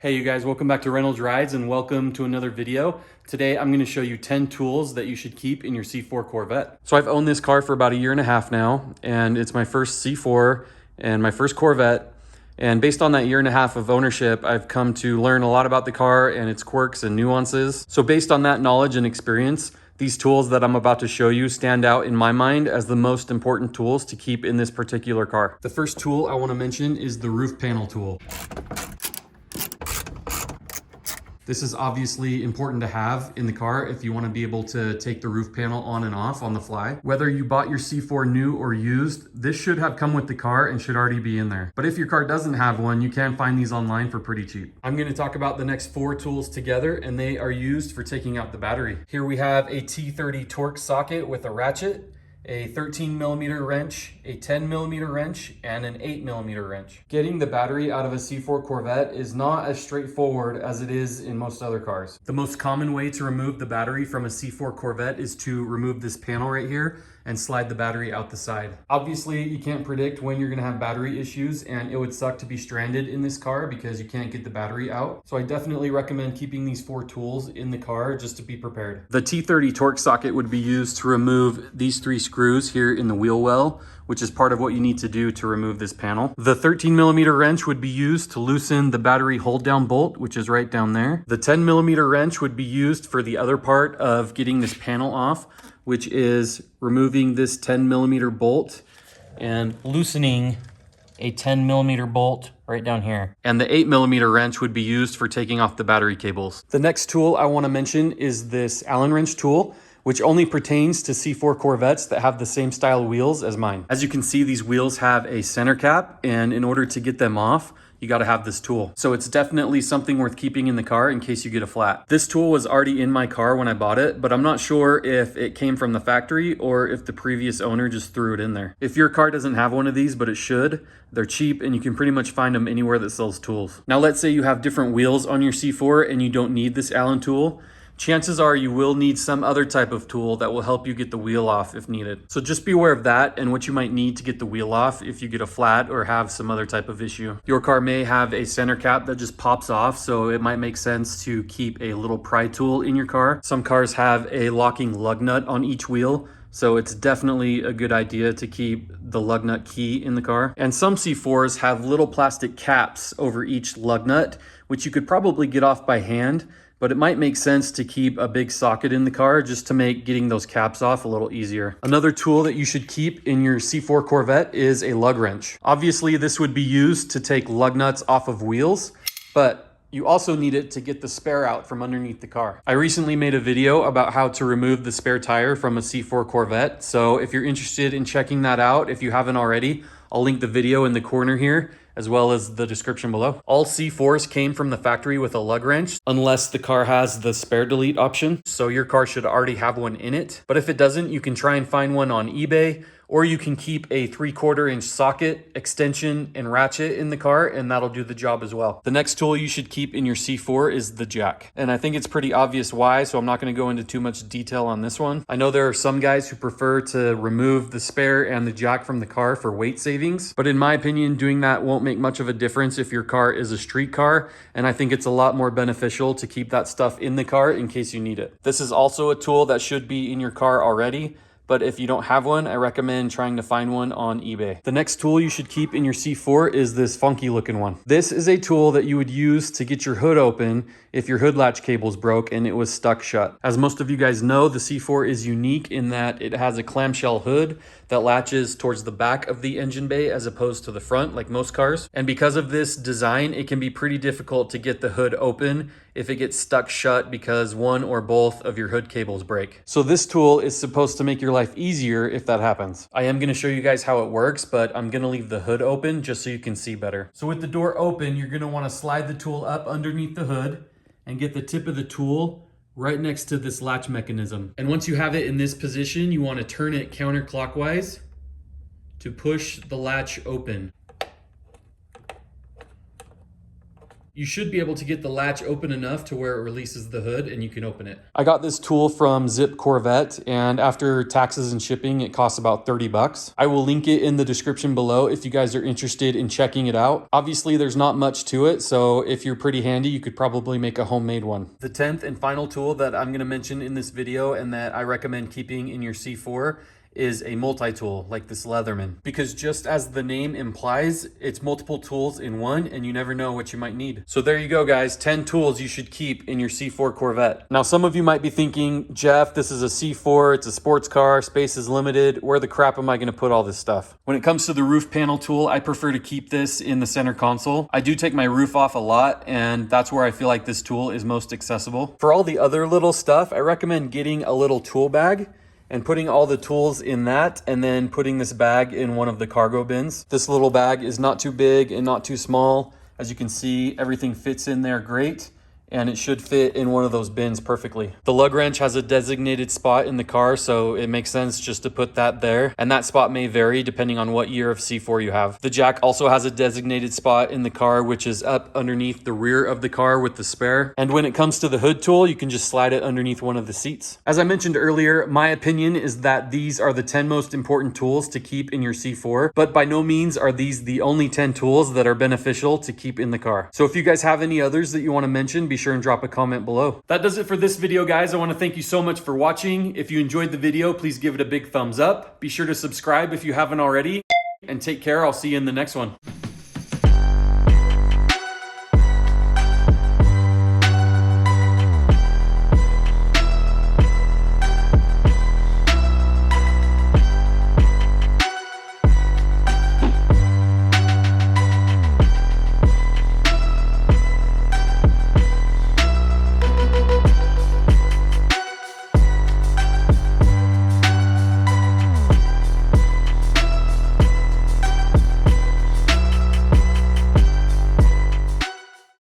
Hey you guys, welcome back to Reynolds Rides and welcome to another video. Today I'm going to show you 10 tools that you should keep in your C4 Corvette. So I've owned this car for about a year and a half now, and it's my first C4 and my first Corvette. And based on that year and a half of ownership, I've come to learn a lot about the car and its quirks and nuances. So based on that knowledge and experience, these tools that I'm about to show you stand out in my mind as the most important tools to keep in this particular car. The first tool I want to mention is the roof panel tool. This is obviously important to have in the car if you want to be able to take the roof panel on and off on the fly. Whether you bought your C4 new or used, this should have come with the car and should already be in there. But if your car doesn't have one, you can find these online for pretty cheap. I'm going to talk about the next 4 tools together, and they are used for taking out the battery. Here we have a T30 Torx socket with a ratchet, a 13mm wrench, a 10mm wrench, and an 8mm wrench. Getting the battery out of a C4 Corvette is not as straightforward as it is in most other cars. The most common way to remove the battery from a C4 Corvette is to remove this panel right here and slide the battery out the side. Obviously, you can't predict when you're gonna have battery issues, and it would suck to be stranded in this car because you can't get the battery out. So I definitely recommend keeping these 4 tools in the car just to be prepared. The T30 Torx socket would be used to remove these 3 screws here in the wheel well, which is part of what you need to do to remove this panel. The 13mm wrench would be used to loosen the battery hold down bolt, which is right down there. The 10mm wrench would be used for the other part of getting this panel off, which is removing this 10mm bolt and loosening a 10mm bolt right down here. And the 8mm wrench would be used for taking off the battery cables. The next tool I want to mention is this Allen wrench tool, which only pertains to C4 Corvettes that have the same style wheels as mine. As you can see, these wheels have a center cap, and in order to get them off, you gotta have this tool. So it's definitely something worth keeping in the car in case you get a flat. This tool was already in my car when I bought it, but I'm not sure if it came from the factory or if the previous owner just threw it in there. If your car doesn't have one of these, but it should, they're cheap and you can pretty much find them anywhere that sells tools. Now let's say you have different wheels on your C4 and you don't need this Allen tool. Chances are you will need some other type of tool that will help you get the wheel off if needed. So just be aware of that and what you might need to get the wheel off if you get a flat or have some other type of issue. Your car may have a center cap that just pops off, so it might make sense to keep a little pry tool in your car. Some cars have a locking lug nut on each wheel, so it's definitely a good idea to keep the lug nut key in the car. And some C4s have little plastic caps over each lug nut, which you could probably get off by hand, but it might make sense to keep a big socket in the car just to make getting those caps off a little easier. Another tool that you should keep in your C4 Corvette is a lug wrench. Obviously, this would be used to take lug nuts off of wheels, but you also need it to get the spare out from underneath the car. I recently made a video about how to remove the spare tire from a C4 Corvette, so if you're interested in checking that out, if you haven't already, I'll link the video in the corner here, as well as the description below. All C4s came from the factory with a lug wrench, unless the car has the spare delete option. So your car should already have one in it. But if it doesn't, you can try and find one on eBay, or you can keep a 3/4 inch socket, extension, and ratchet in the car, and that'll do the job as well. The next tool you should keep in your C4 is the jack. And I think it's pretty obvious why, so I'm not gonna go into too much detail on this one. I know there are some guys who prefer to remove the spare and the jack from the car for weight savings, but in my opinion, doing that won't make much of a difference if your car is a street car, and I think it's a lot more beneficial to keep that stuff in the car in case you need it. This is also a tool that should be in your car already, but if you don't have one, I recommend trying to find one on eBay. The next tool you should keep in your C4 is this funky looking one. This is a tool that you would use to get your hood open if your hood latch cables broke and it was stuck shut. As most of you guys know, the C4 is unique in that it has a clamshell hood that latches towards the back of the engine bay as opposed to the front like most cars. And because of this design, it can be pretty difficult to get the hood open if it gets stuck shut because one or both of your hood cables break. So this tool is supposed to make your life easier if that happens. I am gonna show you guys how it works, but I'm gonna leave the hood open just so you can see better. So with the door open, you're gonna wanna slide the tool up underneath the hood and get the tip of the tool right next to this latch mechanism. And once you have it in this position, you wanna turn it counterclockwise to push the latch open. you should be able to get the latch open enough to where it releases the hood and you can open it. I got this tool from Zip Corvette, and after taxes and shipping, it costs about 30 bucks. I will link it in the description below if you guys are interested in checking it out. Obviously, there's not much to it, so if you're pretty handy, you could probably make a homemade one. The 10th and final tool that I'm gonna mention in this video and that I recommend keeping in your C4 is a multi-tool like this Leatherman, because just as the name implies, it's multiple tools in one and you never know what you might need. So there you go, guys, 10 tools you should keep in your C4 Corvette. Now some of you might be thinking, Jeff, this is a C4, it's a sports car, space is limited, where the crap am I going to put all this stuff? When it comes to the roof panel tool, I prefer to keep this in the center console. I do take my roof off a lot, and that's where I feel like this tool is most accessible. For all the other little stuff, I recommend getting a little tool bag and putting all the tools in that, and then putting this bag in one of the cargo bins. This little bag is not too big and not too small. As you can see, everything fits in there great, and it should fit in one of those bins perfectly. The lug wrench has a designated spot in the car, so it makes sense just to put that there. And that spot may vary depending on what year of C4 you have. The jack also has a designated spot in the car, which is up underneath the rear of the car with the spare. And when it comes to the hood tool, you can just slide it underneath one of the seats. As I mentioned earlier, my opinion is that these are the 10 most important tools to keep in your C4, but by no means are these the only 10 tools that are beneficial to keep in the car. So if you guys have any others that you want to mention, be sure and drop a comment below. That does it for this video, guys. I want to thank you so much for watching. If you enjoyed the video, please give it a big thumbs up. Be sure to subscribe if you haven't already, and take care. I'll see you in the next one.